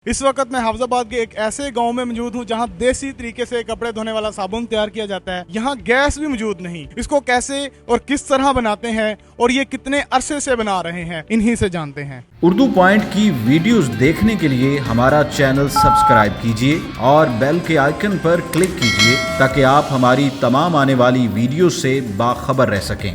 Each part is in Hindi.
इस वक्त मैं हाफजाबाद के एक ऐसे गांव में मौजूद हूं जहां देसी तरीके से कपड़े धोने वाला साबुन तैयार किया जाता है। यहां गैस भी मौजूद नहीं। इसको कैसे और किस तरह बनाते हैं और ये कितने अरसे से बना रहे हैं, इन्हीं से जानते हैं। उर्दू पॉइंट की वीडियोस देखने के लिए हमारा चैनल सब्सक्राइब कीजिए और बेल के आइकन पर क्लिक कीजिए ताकि आप हमारी तमाम आने वाली वीडियो से बाखबर रह सकें।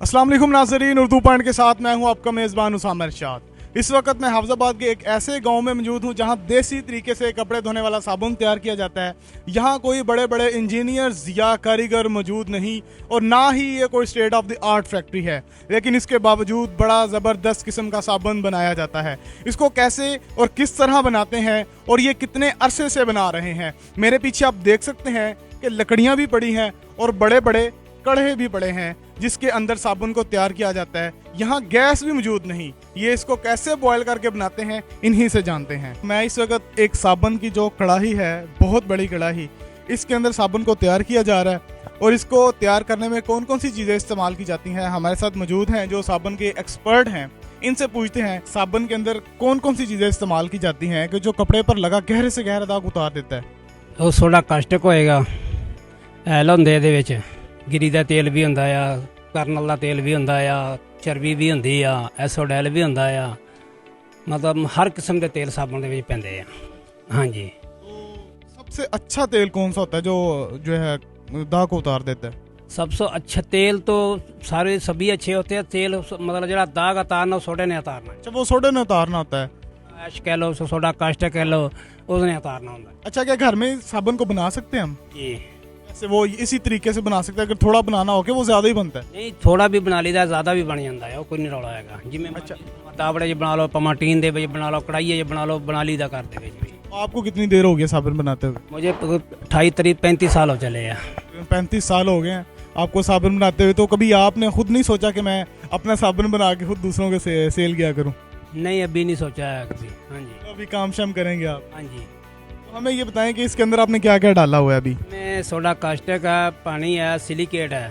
अस्सलाम वालेकुम नाज़रीन, उर्दू पॉइंट के साथ मैं हूं आपका मेज़बान उसामा इरशाद। इस वक्त मैं हाफजाबाद के एक ऐसे गांव में मौजूद हूं जहां देसी तरीके से कपड़े धोने वाला साबुन तैयार किया जाता है। यहां कोई बड़े बड़े इंजीनियर्स या कारीगर मौजूद नहीं और ना ही ये कोई state of the art factory है, लेकिन इसके बावजूद बड़ा ज़बरदस्त किस्म का साबुन बनाया जाता है। इसको कैसे और किस तरह बनाते हैं और ये कितने अरसे से बना रहे हैं, मेरे पीछे आप देख सकते हैं कि लकड़ियाँ भी पड़ी हैं और बड़े बड़े कड़े भी पड़े हैं जिसके अंदर साबुन को तैयार किया जाता है। यहाँ गैस भी मौजूद नहीं। ये इसको कैसे बॉयल करके बनाते हैं, इन्हीं से जानते हैं। मैं इस वक्त एक साबुन की जो कढ़ाई है, बहुत बड़ी कढ़ाई, इसके अंदर साबुन को तैयार किया जा रहा है और इसको तैयार करने में कौन कौन सी चीज़ें इस्तेमाल की जाती हैं, हमारे साथ मौजूद हैं जो साबुन के एक्सपर्ट हैं। इनसे पूछते हैं साबुन के अंदर कौन कौन सी चीज़ें इस्तेमाल की जाती हैं कि जो कपड़े पर लगा गहरे से गहरा दाग उतार देता है। ਉਹ ਸੋਡਾ ਕਾਸਟਿਕ ਹੋਏਗਾ, ਐਲ ਹੁੰਦੇ ਇਹਦੇ ਵਿੱਚ, ਗਿਰੀ ਦਾ ਤੇਲ ਵੀ ਹੁੰਦਾ ਆ, ਕਰਨਲ ਦਾ ਤੇਲ ਵੀ ਹੁੰਦਾ ਆ, ਚਰਬੀ ਵੀ ਹੁੰਦੀ ਆ, ਐਸੋਡੈਲ ਵੀ ਹੁੰਦਾ ਆ, ਮਤਲਬ ਹਰ ਕਿਸਮ ਦੇ ਤੇਲ ਸਾਬਣ ਦੇ ਵਿੱਚ ਪੈਂਦੇ ਆ। ਹਾਂਜੀ। सबसे अच्छा तेल कौन सा होता है जो है दाग को उतार देता है? सबसे अच्छा तेल तो सारे सभी अच्छे होते हैं। तेल मतलब जो दाग उतारना सोडे ने उतारना, अच्छा, वो सोडे ने उतारना होता है। ऐश कह लो, सोडा कास्टिक कह लो, उसने उतारना होता अच्छा, क्या घर में साबुन को बना सकते हैं हम? जी ऐसे वो इसी तरीके से बना सकते हैं? अगर थोड़ा बनाना हो कि वो ज्यादा ही बनता है? नहीं, थोड़ा भी बना लीदा, ज़्यादा भी बन जाता है, वो कोई नहीं रौला हैगा। जिमें अच्छा। तावड़े च बना लो, पमा टीन दे बना लो, कढ़ाई च बना लो, बना लीदा घर दे विच भी। आपको कितनी देर हो गई साबुन बनाते हुए? मुझे 28-35 साल हो चले हैं। 35 साल हो गए हैं आपको साबुन बनाते हुए। तो कभी आपने खुद नहीं सोचा कि मैं अपना साबुन बना के खुद दूसरों के सेल किया करूं? नहीं, अभी नहीं सोचा है कभी। हाँ जी। तो अभी काम शाम करेंगे आप? हाँ जी। तो हमें ये बताएं कि इसके अंदर आपने क्या क्या डाला हुआ है अभी? में सोडा कास्टिक है, पानी है, सिलिकेट है,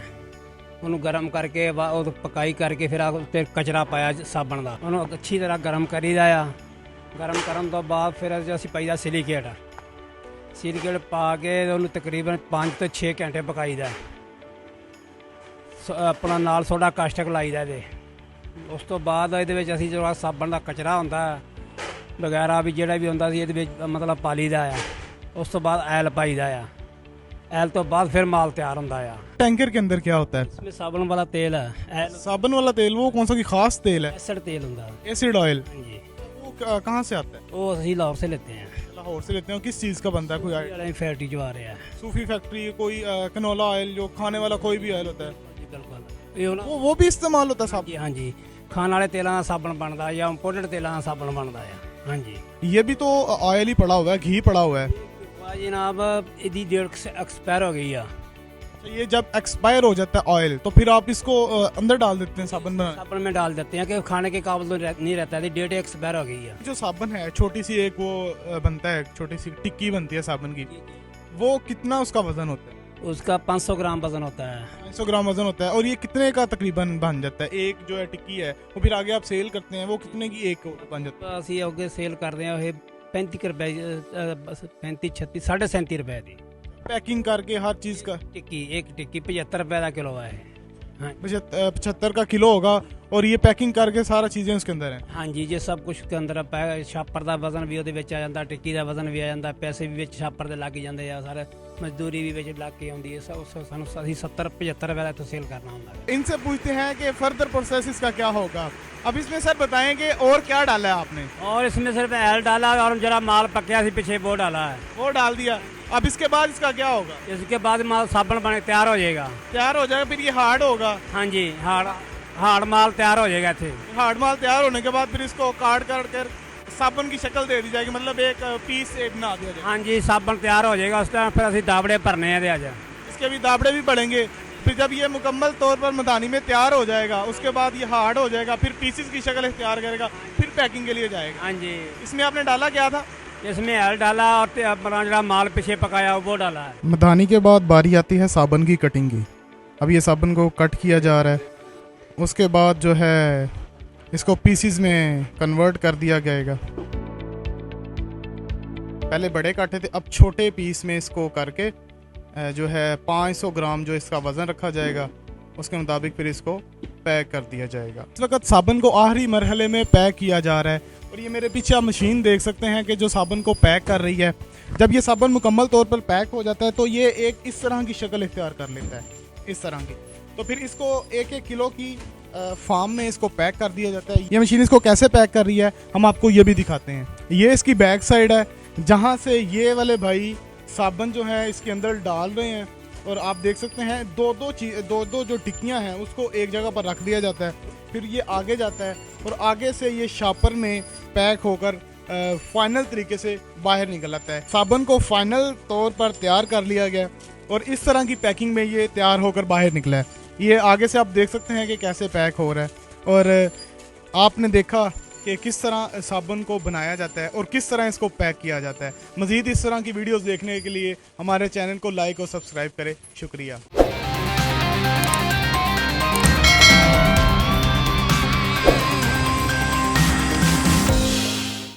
ਉਹਨੂੰ ਗਰਮ ਕਰਕੇ ਉਹ ਪਕਾਈ ਕਰਕੇ ਫਿਰ ਉੱਤੇ ਕਚਰਾ ਪਾਇਆ ਸਾਬਣ ਦਾ, ਉਹਨੂੰ ਅੱਛੀ ਤਰ੍ਹਾਂ ਗਰਮ ਕਰੀਦਾ ਆ। ਗਰਮ ਕਰਨ ਤੋਂ ਬਾਅਦ ਫਿਰ ਅਸੀਂ ਪਾਈਦਾ ਸਿਲਿਕੇਟ ਪਾ ਕੇ ਉਹਨੂੰ ਤਕਰੀਬਨ 5 ਤੋਂ 6 ਘੰਟੇ ਪਕਾਈਦਾ। ਆਪਣਾ ਨਾਲ ਸੋਡਾ ਕਾਸਟਿਕ ਲਾਈਦਾ ਇਹਦੇ। ਉਸ ਤੋਂ ਬਾਅਦ ਇਹਦੇ ਵਿੱਚ ਅਸੀਂ ਜਿਹੜਾ ਸਾਬਣ ਦਾ ਕਚਰਾ ਹੁੰਦਾ ਵਗੈਰਾ ਵੀ ਜਿਹੜਾ ਵੀ ਹੁੰਦਾ ਸੀ ਇਹਦੇ ਵਿੱਚ ਮਤਲਬ ਪਾ ਲਈਦਾ ਆ। ਉਸ ਤੋਂ ਬਾਅਦ ਐਲ ਪਾਈਦਾ ਆ। ਐਲ तो बाद फिर माल तैयार होता है। टैंकर के अंदर क्या होता है? इसमें साबुन वाला तेल है। साबुन वाला तेल वो कौन सा की खास तेल है? एसिड तेल होता है। Acid oil. हाँ जी। वो कहाँ से आता है? वो असली लाहौर से लेते हैं। लाहौर से लेते हैं। किस चीज़ का बनता है? कोई फैक्ट्री जो आ रहा है, सूफी फैक्ट्री, कोई कनोला ऑयल, जो खाने वाला कोई भी ऑयल होता है, बिल्कुल वो भी इस्तेमाल होता है साबुन? जी। हाँ जी। खाने वाले तेलों का साबुन बनता है या इंपोर्टेड तेलों का साबुन बनता है। हाँ जी। ये भी तो ऑयल ही पड़ा हुआ है, घी पड़ा हुआ है। जनाब इसकी डेट एक्सपायर हो गई है। ये जब एक्सपायर हो जाता है ऑयल तो फिर आप इसको अंदर डाल देते हैं साबुन बनाने? साबुन में डाल देते हैं कि खाने के काबिल नहीं रहता है, डेट एक्सपायर हो गई है। जो साबुन है, छोटी सी एक वो बनता है, छोटी सी टिक्की बनती है साबुन की, वो कितना उसका वजन होता है? उसका 500 ग्राम वजन होता है। 500 ग्राम वजन होता है। और ये कितने का तकरीबन बन जाता है? एक जो है टिक्की है वो फिर आगे आप सेल करते हैं, वो कितने की एक बन जाता है? ਅਸੀਂ ਅੱਗੇ ਸੇਲ ਕਰਦੇ ਹਾਂ ਇਹ 35 रुपए, 35, 36, 37.5 रुपए की पैकिंग करके हर चीज़ का? टिक्की, एक टिक्की 75 रुपए का किलो है। हाँ 75 का किलो होगा और ये पैकिंग करके सारा चीज़ें उसके अंदर हैं? हाँ जी। ये सब कुछ के अंदर छापर का वजन भी ਉਹਦੇ ਵਿੱਚ ਆ ਜਾਂਦਾ, ਟਿੱਕੀ ਦਾ ਵਜ਼ਨ ਵੀ ਆ ਜਾਂਦਾ, ਪੈਸੇ ਵੀ ਵਿੱਚ ਛਾਪਰ ਦੇ ਲੱਗ ਜਾਂਦੇ ਆ, ਸਾਰੇ मजदूरी भी ਵਿੱਚ ਲੱਗ के आती है। ਸਾਨੂੰ 70-75 रुपए का तो सेल करना होता है। इनसे पूछते हैं कि फर्दर प्रोसेस इसका क्या होगा। अब इसमें सर बताएं कि और क्या डाला है आपने? और इसमें सिर्फ एल डाला और जरा माल पकया सी पीछे वो डाला है, वो डाल दिया। अब इसके बाद इसका क्या होगा? इसके बाद माल साबुन बने तैयार हो जाएगा। तैयार हो जाएगा, फिर ये हार्ड होगा? हाँ जी। हार्ड माल तैयार हो जाएगा थे। हार्ड माल तैयार होने के बाद फिर इसको काट कर साबुन की शक्ल दे दी जाएगी, मतलब एक पीस बना दिया जाएगा। हाँ जी। साबुन तैयार हो जाएगा, उस टाइम फिर अभी दाबड़े भरने हैं आज। इसके भी दाबड़े भी पड़ेंगे। फिर जब ये मुकम्मल तौर पर मदानी में तैयार हो जाएगा उसके बाद ये हार्ड हो जाएगा, फिर पीसेस की शक्ल तैयार करेगा, फिर पैकिंग के लिए जाएगा। हाँ जी। इसमें आपने डाला क्या था? इसमें एल डाला और अपना जो माल पीछे पकाया वो डाला है। मदानी के बाद बारी आती है साबुन की कटिंग की। अब ये साबुन को कट किया जा रहा है, उसके बाद जो है इसको पीसीज में कन्वर्ट कर दिया जाएगा। पहले बड़े काटे थे, अब छोटे पीस में इसको करके जो है 500 ग्राम जो इसका वज़न रखा जाएगा उसके मुताबिक फिर इसको पैक कर दिया जाएगा। इस वक्त साबुन को आखिरी मरहले में पैक किया जा रहा है और ये मेरे पीछे आप मशीन देख सकते हैं कि जो साबुन को पैक कर रही है। जब ये साबुन मुकम्मल तौर पर पैक हो जाता है तो ये एक इस तरह की शक्ल इख्तियार कर लेता है, इस तरह की। तो फिर इसको 1-1 किलो की फार्म में इसको पैक कर दिया जाता है। ये मशीन इसको कैसे पैक कर रही है हम आपको ये भी दिखाते हैं। ये इसकी बैक साइड है जहाँ से ये वाले भाई साबुन जो है इसके अंदर डाल रहे हैं और आप देख सकते हैं दो दो जो टिक्कियाँ हैं उसको एक जगह पर रख दिया जाता है, फिर ये आगे जाता है और आगे से ये शापर में पैक होकर फाइनल तरीके से बाहर निकल आता है। साबुन को फाइनल तौर पर तैयार कर लिया गया और इस तरह की पैकिंग में ये तैयार होकर बाहर निकला है। ये आगे से आप देख सकते हैं कि कैसे पैक हो रहा है और आपने देखा कि किस तरह साबुन को बनाया जाता है और किस तरह इसको पैक किया जाता है। मज़ीद इस तरह की वीडियोस देखने के लिए हमारे चैनल को लाइक और सब्सक्राइब करें। शुक्रिया।